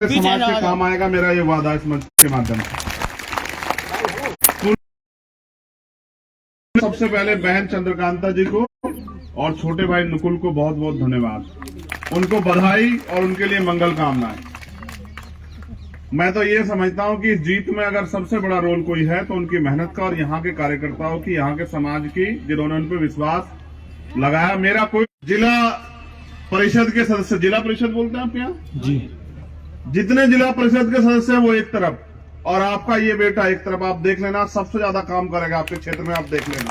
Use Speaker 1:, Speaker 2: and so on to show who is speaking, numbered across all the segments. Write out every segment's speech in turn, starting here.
Speaker 1: समाज के काम आएगा, मेरा ये वादा इस मंच के माध्यम से। सबसे पहले बहन चंद्रकांता जी को और छोटे भाई नुकुल को बहुत बहुत धन्यवाद, उनको बधाई और उनके लिए मंगल कामनाएं। मैं तो ये समझता हूं कि इस जीत में अगर सबसे बड़ा रोल कोई है तो उनकी मेहनत का और यहाँ के कार्यकर्ताओं की, यहाँ के समाज की, जिन्होंने उन पर विश्वास लगाया। मेरा कोई जिला परिषद के सदस्य, जिला परिषद बोलते हैं आप यहाँ
Speaker 2: जी,
Speaker 1: जितने जिला परिषद के सदस्य हैं वो एक तरफ और आपका ये बेटा एक तरफ। आप देख लेना, सबसे ज्यादा काम करेगा आपके क्षेत्र में, आप देख लेना।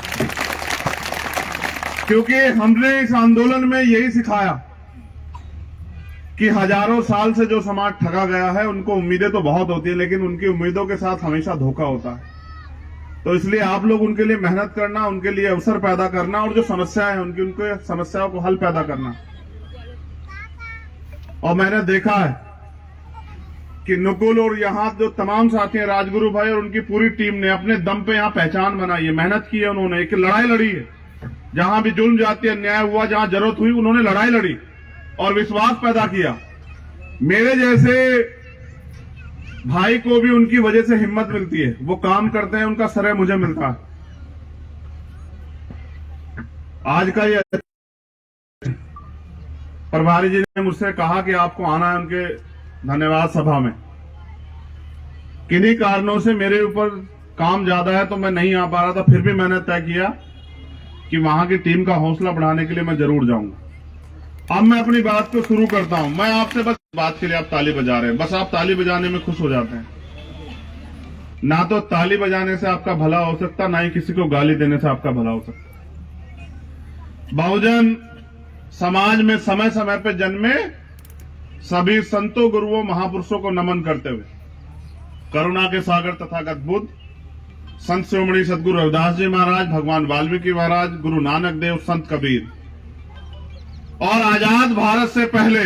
Speaker 1: क्योंकि हमने इस आंदोलन में यही सिखाया कि हजारों साल से जो समाज ठगा गया है, उनको उम्मीदें तो बहुत होती है लेकिन उनकी उम्मीदों के साथ हमेशा धोखा होता है। तो इसलिए आप लोग उनके लिए मेहनत करना, उनके लिए अवसर पैदा करना और जो समस्याएं हैं उनके समस्याओं को हल पैदा करना। और मैंने देखा है कि नुकुल और यहाँ जो तमाम साथी हैं, राजगुरु भाई और उनकी पूरी टीम ने अपने दम पे यहाँ पहचान बनाई है, मेहनत की है, उन्होंने एक लड़ाई लड़ी है। जहां भी जुल्म जाति अन्याय हुआ, जहां जरूरत हुई, उन्होंने लड़ाई लड़ी और विश्वास पैदा किया। मेरे जैसे भाई को भी उनकी वजह से हिम्मत मिलती है, वो काम करते हैं, उनका श्रेय मुझे मिलता है। आज का ये प्रभारी जी ने मुझसे कहा कि आपको आना है उनके धन्यवाद सभा में। किन्हीं कारणों से मेरे ऊपर काम ज्यादा है तो मैं नहीं आ पा रहा था, फिर भी मैंने तय किया कि वहां की टीम का हौसला बढ़ाने के लिए मैं जरूर जाऊंगा। अब मैं अपनी बात को शुरू करता हूं। मैं आपसे बस बात के लिए आप ताली बजा रहे हैं, बस आप ताली बजाने में खुश हो जाते हैं। ना तो ताली बजाने से आपका भला हो सकता, ना ही किसी को गाली देने से आपका भला हो सकता। बहुजन समाज में समय समय पर जन्मे सभी संतों, गुरुओं, महापुरुषों को नमन करते हुए करुणा के सागर तथागत बुद्ध, संत शिरोमणि सदगुरु रविदास जी महाराज, भगवान वाल्मीकि महाराज, गुरु नानक देव, संत कबीर और आजाद भारत से पहले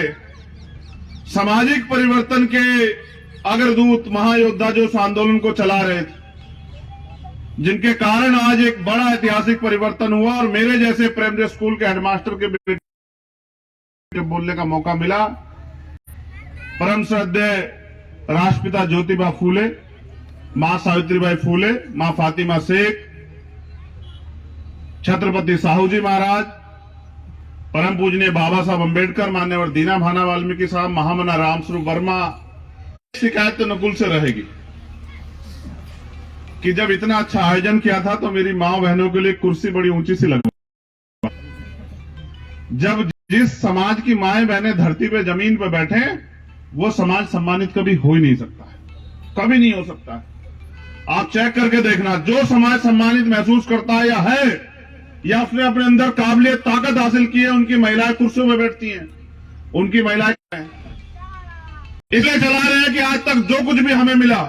Speaker 1: सामाजिक परिवर्तन के अग्रदूत महायोद्धा जो इस आंदोलन को चला रहे थे, जिनके कारण आज एक बड़ा ऐतिहासिक परिवर्तन हुआ और मेरे जैसे प्राइमरी स्कूल के हेडमास्टर के बेटे बोलने का मौका मिला। परम श्रद्धेय राष्ट्रपिता ज्योतिबा फूले, मां सावित्रीबाई फूले, मां फातिमा शेख, छत्रपति साहू जी महाराज, परम पूजनीय बाबा साहब अम्बेडकर, मान्यवर दीना भाना वाल्मीकि साहब, महामना रामस्वरूप वर्मा। शिकायत तो नुकुल से रहेगी कि जब इतना अच्छा आयोजन किया था तो मेरी मां बहनों के लिए कुर्सी बड़ी ऊंची सी लगवा। जब जिस समाज की माएं बहनें धरती पे, जमीन पे बैठे, वो समाज सम्मानित कभी हो ही नहीं सकता है, कभी नहीं हो सकता है। आप चेक करके देखना, जो समाज सम्मानित महसूस करता है या उसने अपने अंदर काबिलियत, ताकत हासिल की है, उनकी महिलाएं कुर्सियों में बैठती हैं, उनकी महिलाएं इसलिए चला रहे हैं कि आज तक जो कुछ भी हमें मिला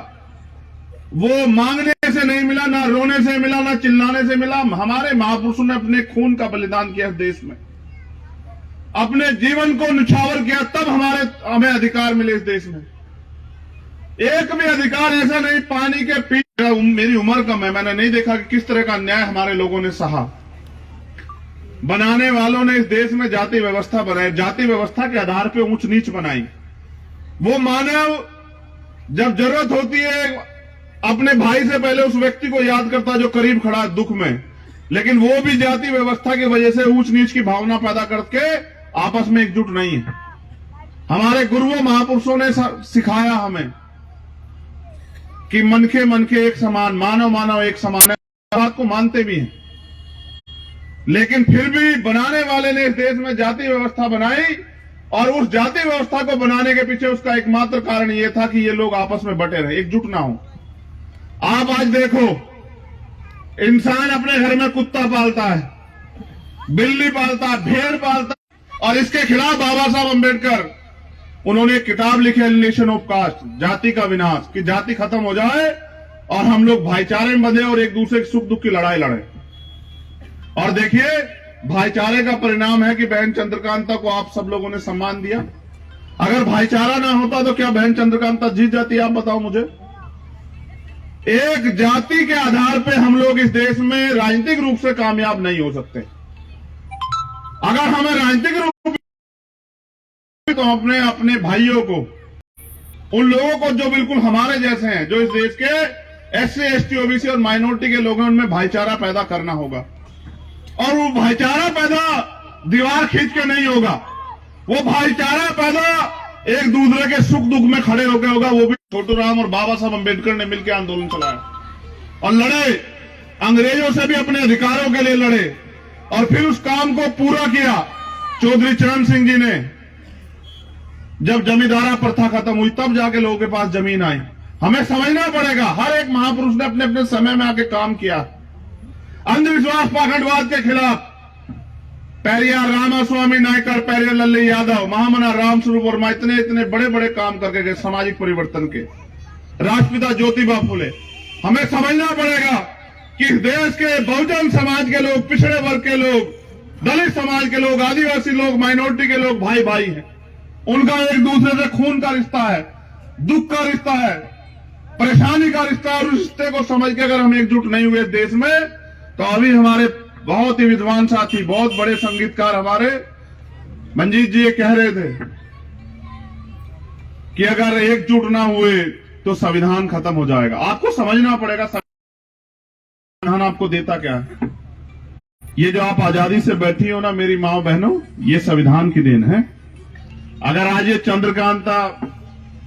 Speaker 1: वो मांगने से नहीं मिला, ना रोने से मिला, ना चिल्लाने से मिला। हमारे महापुरुषों ने अपने खून का बलिदान किया इस देश में, अपने जीवन को निछावर किया, तब हमें अधिकार मिले इस देश में। एक भी अधिकार ऐसा नहीं, पानी के पीछे, मेरी उम्र कम है, मैंने नहीं देखा कि किस तरह का अन्याय हमारे लोगों ने सहा। बनाने वालों ने इस देश में जाति व्यवस्था बनाई, जाति व्यवस्था के आधार पर ऊंच नीच बनाई। वो मानव जब जरूरत होती है अपने भाई से पहले उस व्यक्ति को याद करता जो करीब खड़ा है दुख में, लेकिन वो भी जाति व्यवस्था की वजह से ऊंच नीच की भावना पैदा करके आपस में एकजुट नहीं है। हमारे गुरुओं महापुरुषों ने सिखाया हमें कि मनखे एक समान, मानव मानव एक समान है। बात को मानते भी हैं, लेकिन फिर भी बनाने वाले ने इस देश में जाति व्यवस्था बनाई और उस जाति व्यवस्था को बनाने के पीछे उसका एकमात्र कारण यह था कि ये लोग आपस में बटे रहे, एकजुट ना हो। आप आज देखो, इंसान अपने घर में कुत्ता पालता है, बिल्ली पालता है, भेड़ पालता है, और इसके खिलाफ बाबा साहब अम्बेडकर उन्होंने एक किताब लिखी, एलिमिनेशन ऑफ कास्ट, जाति का विनाश, कि जाति खत्म हो जाए और हम लोग भाईचारे में बंधे और एक दूसरे के सुख दुख की लड़ाई लड़े। और देखिए, भाईचारे का परिणाम है कि बहन चंद्रकांता को आप सब लोगों ने सम्मान दिया। अगर भाईचारा ना होता तो क्या बहन चंद्रकांता जीत जाती? आप बताओ मुझे। एक जाति के आधार पे हम लोग इस देश में राजनीतिक रूप से कामयाब नहीं हो सकते। अगर हमें राजनीतिक रूप तो अपने भाइयों को, उन लोगों को जो बिल्कुल हमारे जैसे हैं, जो इस देश के SC, ST, OBC और माइनॉरिटी के लोग हैं, उनमें भाईचारा पैदा करना होगा। और वो भाईचारा पैदा दीवार खींच के नहीं होगा, वो भाईचारा पैदा एक दूसरे के सुख दुख में खड़े होकर होगा। वो भी छोटूराम और बाबा साहब अम्बेडकर ने मिलकर आंदोलन चलाया और लड़े, अंग्रेजों से भी अपने अधिकारों के लिए लड़े और फिर उस काम को पूरा किया। चौधरी चरण सिंह जी ने जब जमींदारा प्रथा खत्म हुई तब जाके लोगों के पास जमीन आई। हमें समझना पड़ेगा, हर एक महापुरुष ने अपने अपने समय में आके काम किया। अंधविश्वास पाखंडवाद के खिलाफ पेरियार रामास्वामी नायकर, पेरियार लल्ली यादव, महामना राम स्वरूप वर्मा इतने इतने बड़े बड़े काम करके गए सामाजिक परिवर्तन के। राष्ट्रपिता ज्योतिबा फुले। हमें समझना पड़ेगा कि इस देश के बहुजन समाज के लोग, पिछड़े वर्ग के लोग, दलित समाज के लोग, आदिवासी लोग, माइनॉरिटी के लोग भाई भाई हैं। उनका एक दूसरे से खून का रिश्ता है, दुख का रिश्ता है, परेशानी का रिश्ता है। और उस रिश्ते को समझ के अगर हम एकजुट नहीं हुए देश में, तो अभी हमारे बहुत ही विद्वान साथी, बहुत बड़े संगीतकार हमारे मंजीत जी ये कह रहे थे कि अगर एकजुट ना हुए तो संविधान खत्म हो जाएगा। आपको समझना पड़ेगा संविधान आपको देता क्या है। ये जो आप आजादी से बैठी हो ना मेरी माओ बहनों, ये संविधान की देन है। अगर आज ये चंद्रकांता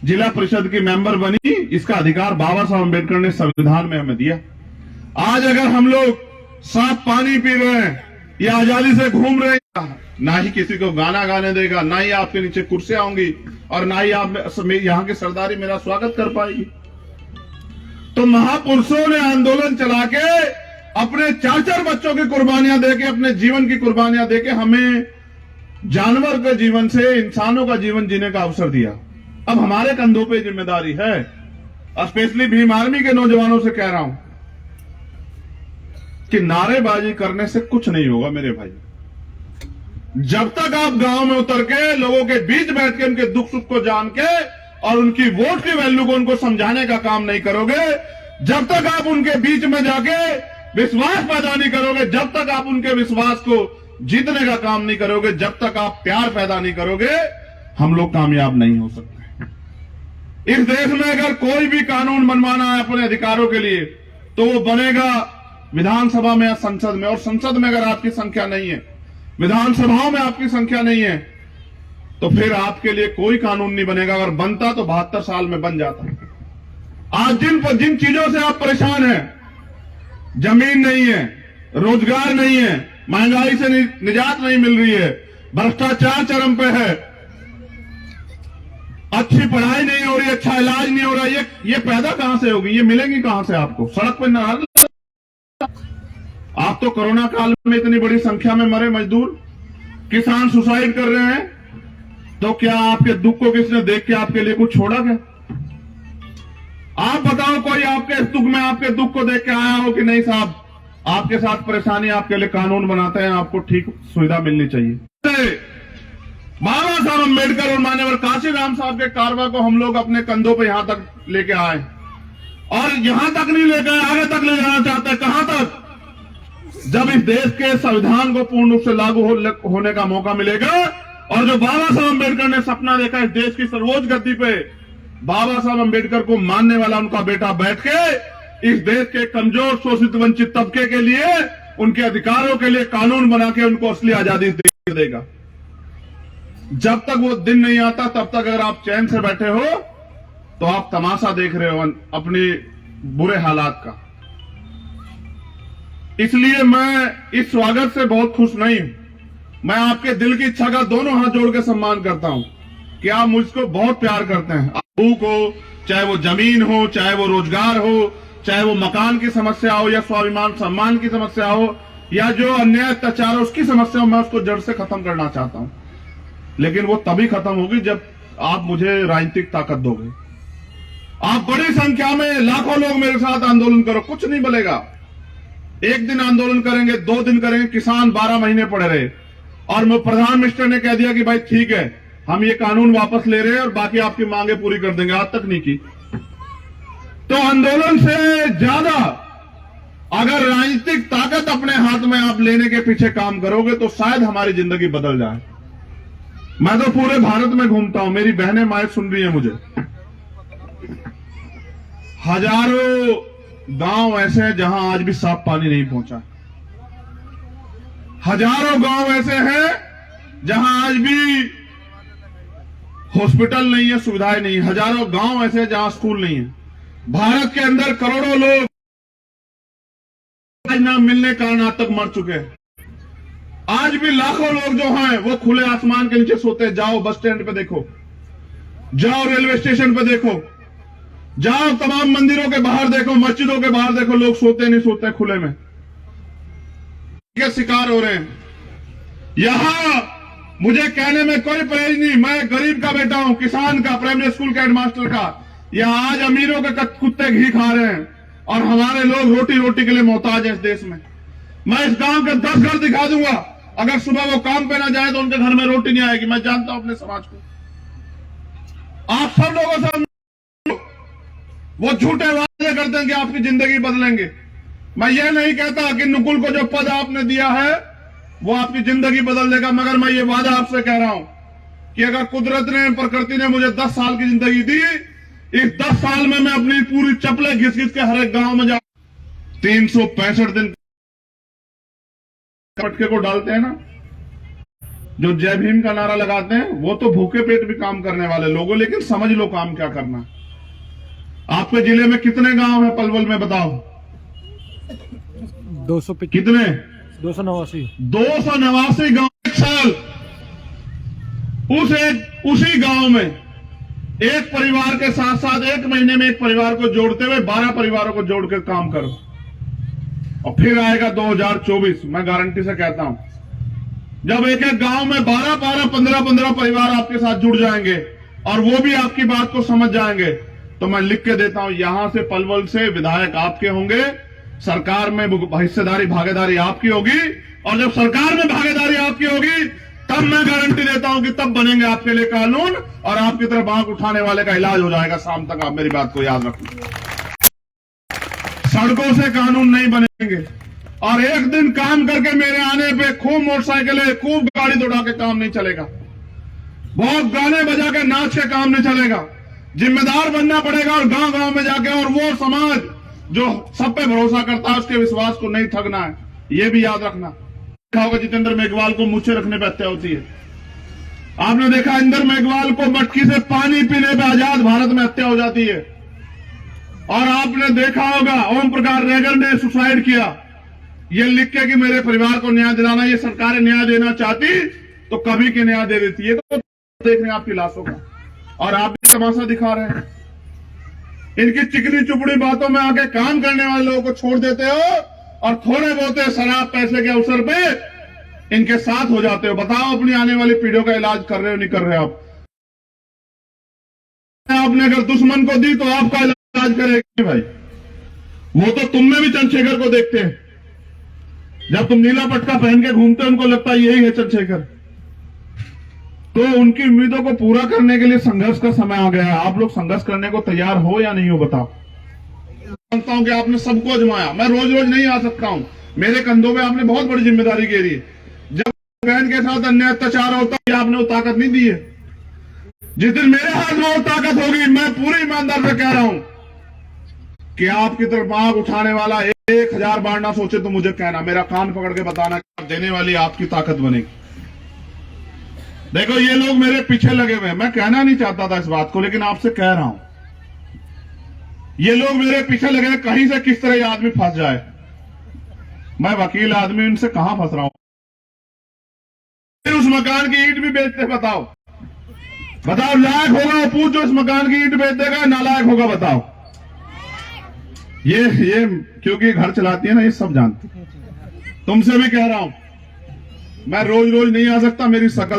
Speaker 1: जिला परिषद की मेंबर बनी, इसका अधिकार बाबा साहब अम्बेडकर ने संविधान में हमें दिया। आज अगर हम लोग साफ पानी पी रहे हैं या आजादी से घूम रहे हैं, ना ही किसी को गाना गाने देगा, ना ही आपके नीचे कुर्सियां होंगी और ना ही आप यहाँ की सरदारी मेरा स्वागत कर पाएगी। तो महापुरुषों ने आंदोलन चला के अपने 4-4 बच्चों की कुर्बानियां देके, अपने जीवन की कुर्बानियां देके हमें जानवर के जीवन से इंसानों का जीवन जीने का अवसर दिया। अब हमारे कंधों पे जिम्मेदारी है। स्पेशली भीम आर्मी के नौजवानों से कह रहा हूं कि नारेबाजी करने से कुछ नहीं होगा मेरे भाई। जब तक आप गांव में उतर के लोगों के बीच बैठ के उनके दुख सुख को जान के और उनकी वोट की वैल्यू को उनको समझाने का काम नहीं करोगे, जब तक आप उनके बीच में जाके विश्वास पैदा नहीं करोगे, जब तक आप उनके विश्वास को जीतने का काम नहीं करोगे, जब तक आप प्यार पैदा नहीं करोगे, हम लोग कामयाब नहीं हो सकते। इस देश में अगर कोई भी कानून बनवाना है अपने अधिकारों के लिए, तो वो बनेगा विधानसभा में या संसद में। और संसद में अगर आपकी संख्या नहीं है, विधानसभाओं में आपकी संख्या नहीं है, तो फिर आपके लिए कोई कानून नहीं बनेगा। अगर बनता तो 72 साल में बन जाता। आज जिन चीजों से आप परेशान हैं, जमीन नहीं है, रोजगार नहीं है, महंगाई से निजात नहीं मिल रही है, भ्रष्टाचार चरम पे है, अच्छी पढ़ाई नहीं हो रही, अच्छा इलाज नहीं हो रहा, ये पैदा कहां से होगी? ये मिलेंगी कहां से आपको? सड़क पर न आप तो कोरोना काल में इतनी बड़ी संख्या में मरे मजदूर, किसान सुसाइड कर रहे हैं, तो क्या आपके दुख को किसने देख के आपके लिए कुछ छोड़ा क्या? आप बताओ, कोई आपके इस दुख में आपके दुख को देख के आया हो कि नहीं साहब आपके साथ परेशानी, आपके लिए कानून बनाते हैं, आपको ठीक सुविधा मिलनी चाहिए। बाबा साहब अम्बेडकर और मान्यवर काशीराम साहब के कारवा को हम लोग अपने कंधों पे यहां तक लेके आए, और यहां तक नहीं लेके आए, आगे तक ले जाना चाहते हैं। कहां तक? जब इस देश के संविधान को पूर्ण रूप से लागू होने का मौका मिलेगा, और जो बाबा साहब अम्बेडकर ने सपना देखा इस देश की सर्वोच्च गद्दी पे बाबा साहब अम्बेडकर को मानने वाला उनका बेटा बैठ के इस देश के कमजोर शोषित वंचित तबके के लिए, उनके अधिकारों के लिए कानून बना के उनको असली आजादी दे देगा। जब तक वो दिन नहीं आता, तब तक अगर आप चैन से बैठे हो तो आप तमाशा देख रहे हो अपनी बुरे हालात का। इसलिए मैं इस स्वागत से बहुत खुश नहीं हूं। मैं आपके दिल की इच्छा का दोनों हाथ जोड़ के सम्मान करता हूं कि आप मुझको बहुत प्यार करते हैं। आपको को चाहे वो जमीन हो, चाहे वो रोजगार हो, चाहे वो मकान की समस्या हो, या स्वाभिमान सम्मान की समस्या हो, या जो अन्याय अत्याचार हो उसकी समस्या हो, मैं उसको जड़ से खत्म करना चाहता हूं। लेकिन वो तभी खत्म होगी जब आप मुझे राजनीतिक ताकत दोगे। आप बड़ी संख्या में लाखों लोग मेरे साथ आंदोलन करो, कुछ नहीं बनेगा। एक दिन आंदोलन करेंगे, 2 दिन करेंगे, किसान 12 महीने पड़े रहे, और प्रधान मिनिस्टर ने कह दिया कि भाई ठीक है, हम ये कानून वापस ले रहे हैं और बाकी आपकी मांगे पूरी कर देंगे। आज तक नहीं की। तो आंदोलन से ज्यादा अगर राजनीतिक ताकत अपने हाथ में आप लेने के पीछे काम करोगे तो शायद हमारी जिंदगी बदल जाए। मैं तो पूरे भारत में घूमता हूं, मेरी बहनें माएं सुन रही हैं मुझे, हजारों गांव ऐसे हैं जहां आज भी साफ पानी नहीं पहुंचा। हजारों गांव ऐसे हैं जहां आज भी हॉस्पिटल नहीं है, सुविधाएं नहीं है। हजारों गांव ऐसे हैं जहां स्कूल नहीं है। भारत के अंदर करोड़ों लोग आज ना मिलने के कारण आज तक मर चुके हैं। आज भी लाखों लोग जो हैं वो खुले आसमान के नीचे सोते हैं। जाओ बस स्टैंड पे देखो, जाओ रेलवे स्टेशन पे देखो, जाओ तमाम मंदिरों के बाहर देखो, मस्जिदों के बाहर देखो, लोग सोते नहीं सोते खुले में के शिकार हो रहे हैं। यहां मुझे कहने में कोई परहेज नहीं, मैं गरीब का बेटा हूं, किसान का, प्राइमरी स्कूल के हेडमास्टर का। यहां आज अमीरों के कुत्ते घी खा रहे हैं और हमारे लोग रोटी रोटी के लिए मोहताज हैं इस देश में। मैं इस गांव के 10 घर दिखा दूंगा, अगर सुबह वो काम पे ना जाए तो उनके घर में रोटी नहीं आएगी। मैं जानता हूं अपने समाज को। आप सब लोगों से वो झूठे वादे करते हैं कि आपकी जिंदगी बदलेंगे। मैं ये नहीं कहता कि नुकुल को जो पद आपने दिया है वो आपकी जिंदगी बदल देगा, मगर मैं ये वादा आपसे कह रहा हूं कि अगर कुदरत ने, प्रकृति ने मुझे 10 साल की जिंदगी दी, इस 10 साल में मैं अपनी पूरी चप्पलें घिस घिस के हर एक गांव में जा 365 दिन पटके को डालते हैं ना, जो जय भीम का नारा लगाते हैं, वो तो भूखे पेट भी काम करने वाले लोगों। लेकिन समझ लो काम क्या करना। आपके जिले में कितने गांव हैं पलवल में बताओ?
Speaker 2: 200
Speaker 1: कितने?
Speaker 2: 289
Speaker 1: गांव। एक साल उसी गांव में एक परिवार के साथ साथ एक महीने में एक परिवार को जोड़ते हुए 12 परिवारों को जोड़कर काम करो, और फिर आएगा 2024। मैं गारंटी से कहता हूं, जब एक एक गांव में 12-12, 15-15 परिवार आपके साथ जुड़ जाएंगे और वो भी आपकी बात को समझ जाएंगे, तो मैं लिख के देता हूं, यहां से पलवल से विधायक आपके होंगे, सरकार में हिस्सेदारी भागीदारी आपकी होगी, और जब सरकार में भागीदारी आपकी होगी तब मैं गारंटी देता हूं कि तब बनेंगे आपके लिए कानून और आपकी तरफ आंख उठाने वाले का इलाज हो जाएगा शाम तक। आप मेरी बात को याद रखना। सड़कों से कानून नहीं बनेंगे, और एक दिन काम करके मेरे आने पे खूब मोटरसाइकिलें, खूब गाड़ी दौड़ा के काम नहीं चलेगा, बहुत गाने बजा के नाच के काम नहीं चलेगा। जिम्मेदार बनना पड़ेगा और गांव गांव में जाके, और वो समाज जो सब पे भरोसा करता है उसके विश्वास को नहीं ठगना है, ये भी याद रखना। देखा होगा जितेंद्र मेघवाल को मूछें रखने पर हत्या होती है। आपने देखा इंदर मेघवाल को मटकी से पानी पीने पे आजाद भारत में हत्या हो जाती है। और आपने देखा होगा ओम प्रकाश रेगल ने सुसाइड किया। ये लिख के कि मेरे परिवार को न्याय दिलाना, ये सरकारें न्याय देना चाहती तो कभी के न्याय दे देती है। तो देख रहे हैं आपकी लाशों का, और आप भी तमाशा दिखा रहे हैं। इनकी चिकनी चुपड़ी बातों में आके काम करने वाले लोगों को छोड़ देते हो और थोड़े बहुत शराब पैसे के अवसर पे इनके साथ हो जाते हो। बताओ अपनी आने वाली पीढ़ियों का इलाज कर रहे हो नहीं कर रहे हो आप? आपने अगर दुश्मन को दी तो आपका इलाज करेगी भाई। वो तो तुम में भी चंद्रशेखर को देखते हैं, जब तुम नीला पटका पहन के घूमते हो उनको लगता है यही है चंद्रशेखर। तो उनकी उम्मीदों को पूरा करने के लिए संघर्ष का समय आ गया है। आप लोग संघर्ष करने को तैयार हो या नहीं हो बताओ? जानता हूं कि आपने सबको आजमाया, मैं रोज रोज नहीं आ सकता हूं, मेरे कंधों पे आपने बहुत बड़ी जिम्मेदारी घेरी है। जब बहन के साथ अन्याय अत्याचार होता है आपने वो ताकत नहीं दी है। जिस दिन मेरे हाथ में वो ताकत होगी, मैं पूरी ईमानदार से कह रहा हूं कि आपकी तरफ आंख उठाने वाला 1000 बार ना सोचे तो मुझे कहना, मेरा कान पकड़ के बताना, देने वाली आपकी ताकत बनेगी। देखो ये लोग मेरे पीछे लगे हुए हैं, मैं कहना नहीं चाहता था इस बात को, लेकिन आपसे कह रहा हूं। ये लोग मेरे पीछे लगे हैं, कहीं से किस तरह ये आदमी फंस जाए। मैं वकील आदमी, इनसे कहां फंस रहा हूं? फिर उस मकान की ईंट भी बेचते, बताओ लायक होगा वो पूछ जो इस मकान की ईंट बेच देगा, नालायक होगा बताओ? ये क्योंकि घर चलाती है ना, ये सब जानती। तुमसे भी कह रहा हूं, मैं रोज रोज नहीं आ सकता, मेरी शकल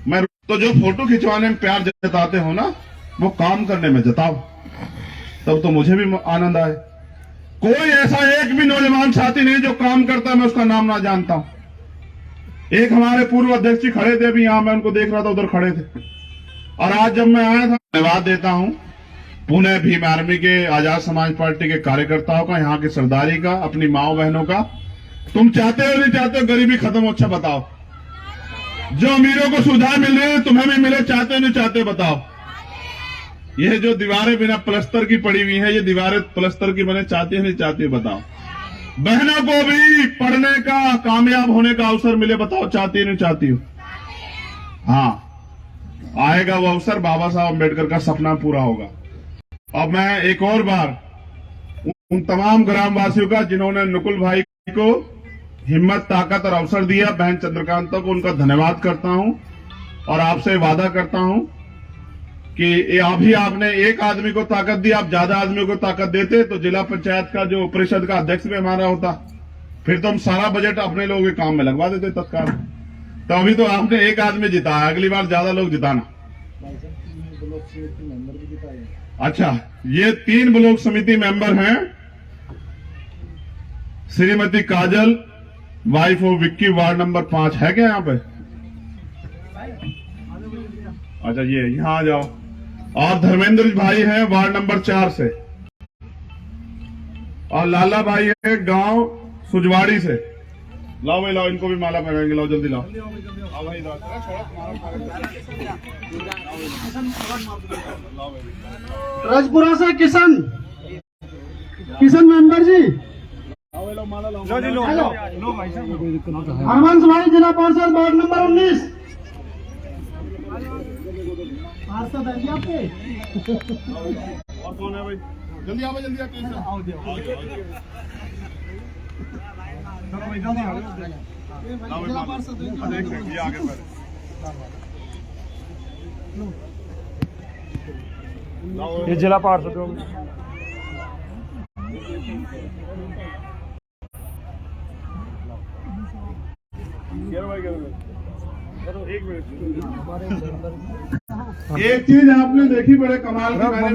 Speaker 1: मैं तो जो फोटो खिंचवाने में प्यार जताते हो ना, वो काम करने में जताओ, तब तो मुझे भी आनंद आए। कोई ऐसा एक भी नौजवान साथी नहीं जो काम करता है मैं उसका नाम ना जानता हूं। एक हमारे पूर्व अध्यक्ष जी खड़े थे, अभी यहां मैं उनको देख रहा था, उधर खड़े थे। और आज जब मैं आया था, धन्यवाद देता हूं पुणे भीम आर्मी के, आजाद समाज पार्टी के कार्यकर्ताओं का, यहाँ की सरदारी का, अपनी माओ बहनों का। तुम चाहते हो नहीं चाहते हो गरीबी खत्म हो? अच्छा बताओ। जो अमीरों को सुविधा मिल रही है तुम्हें भी मिले, चाहते हो नहीं चाहते बताओ? ये जो दीवारें बिना प्लस्तर की पड़ी हुई हैं, ये दीवारें प्लस्तर की बने चाहती है नहीं चाहती, बताओ। बहनों को भी पढ़ने का, कामयाब होने का अवसर मिले, बताओ चाहती है नहीं चाहती हो? हाँ, आएगा वो अवसर, बाबा साहब अम्बेडकर का सपना पूरा होगा। अब मैं एक और बार उन तमाम ग्रामवासियों का जिन्होंने नुकुल भाई को हिम्मत, ताकत और अवसर दिया, बहन चंद्रकांता को उनका धन्यवाद करता हूं और आपसे वादा करता हूं कि अभी आपने एक आदमी को ताकत दी, आप ज्यादा आदमियों को ताकत देते तो जिला पंचायत का जो परिषद का अध्यक्ष भी हमारा होता, फिर तो हम सारा बजट अपने लोगों के काम में लगवा देते तत्काल। तो अभी तो आपने एक आदमी जिताया, अगली बार ज्यादा लोग जिताना। अच्छा, ये 3 ब्लॉक समिति मेंबर हैं। Shrimati Kajal, wife of Vicky, ward number 5 है क्या यहाँ पे? अच्छा, ये यहाँ आ जाओ। और धर्मेंद्र भाई हैं वार्ड नंबर 4 से, और लाला भाई है गांव सुजवाड़ी से। लाओ भाई लाओ, इनको भी माला पहनाएंगे, लाओ जल्दी लाओ। आओ भाई,
Speaker 2: राजपुरा से किशन मेंबर जी, हरवंश भाई, जिला परिषद वार्ड नंबर 19। पार्षद है जी आपके।
Speaker 1: और कौन है भाई? जल्दी आओ, जल्दी आओ।
Speaker 2: जिला पार्षद
Speaker 1: ये आगे पहले
Speaker 3: ये जिला पार्षद हो।
Speaker 1: एक चीज आपने देखी बड़े कमाल की, मैंने